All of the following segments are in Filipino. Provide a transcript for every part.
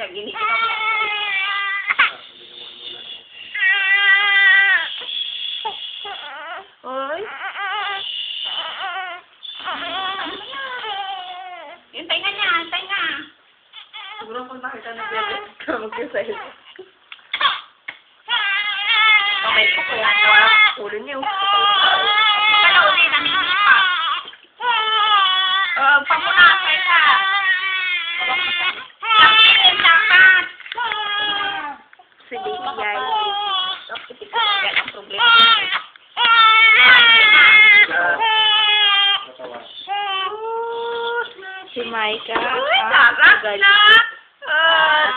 Gini ko. Oy. Yung tainga niya, tainga. Siguro kung nakita na bebe, ka mag-sa'yo. Kamay ko kaya nawala ko ulo niyo. Kala uli namin pa. Pamunakay ka. Lapitin dapat. Si baby guys. Yan ang problema. Si Maika. Sarap na.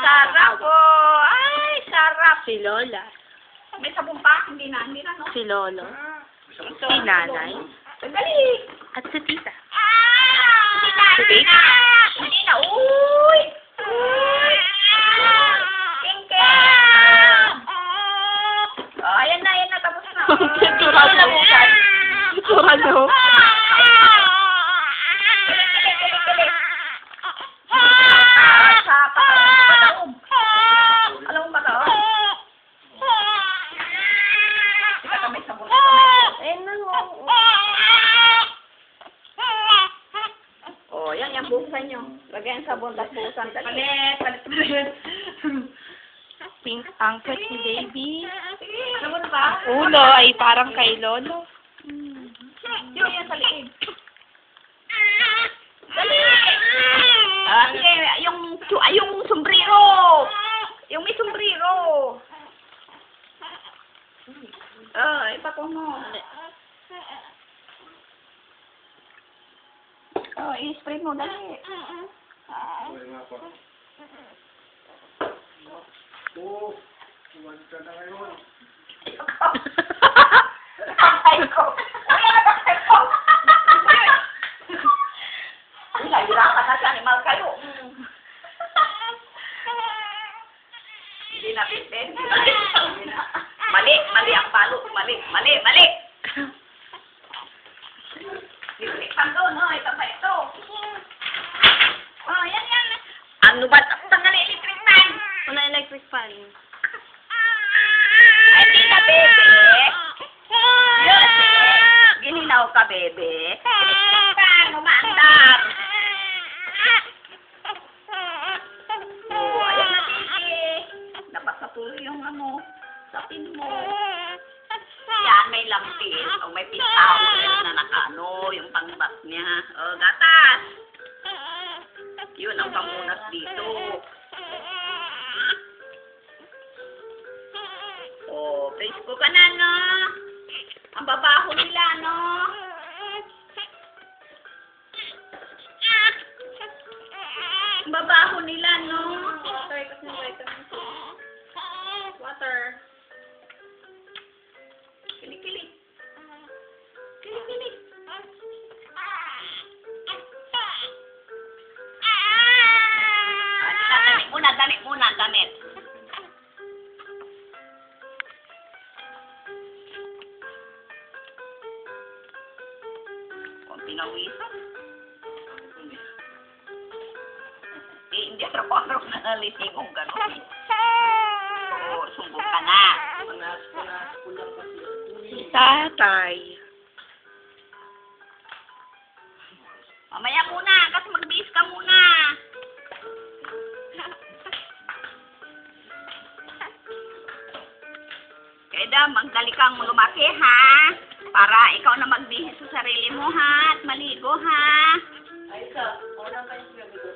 Sarap po. Ay, sarap. Si Lola. May sabong pa. Hindi na, no? Si Lolo. Si Nanay. Dali. At si Tita. Si Baby. Hindi na. Uy. Uy. King-king. Oh, ayan na. Tapos na. Turado. Turado. Alam mo ba ito? Ika kami sabon. Ayun na nga. Oh, yan buhusan nyo. Lagyan sabon, tapos buhusan. Palit. Pink angkot ni Baby. Sabon ba? Ulo ay parang kay Lolo. Yan sa liig. Dali! Sige, yung sombrero. Yung may sombrero. Ipatong mo. I-spray mo, dali. Ay ko. Ay ko. Nahirapan na si animal kayo. Hindi na pwede. Mali ang palo. Mali. Electric doon, no? Ito pa ito. Oh, yan. Ano ba? Tanggal electric fan. Wala electric fan. Ay, hindi na, bebe. Yes, gininaw ka, bebe. Electric fan, umaandar. Oh, ayan na, bebe. Nabasa tuloy yung sapin mo. Yan, may lampis. O may pitaw na nakano, yung pangbat niya. O, gatas. Yun ang pamunas dito. O, presko ka na, no? Ang babaho nila, no? Ang babaho nila, no? Water. Kili-kili. Damit. Kung pinawisan. Hindi araw-araw na nalising kung gano'n. Oo, sumbong ka na. Si Tatay. Mamaya muna, kasi mag-bihis ka muna. Kaya magdali kang lumaki, ha? Para ikaw na magbihis sa sarili mo, ha? At maligo, ha? Ay, sa. Unang kayo sinabigo.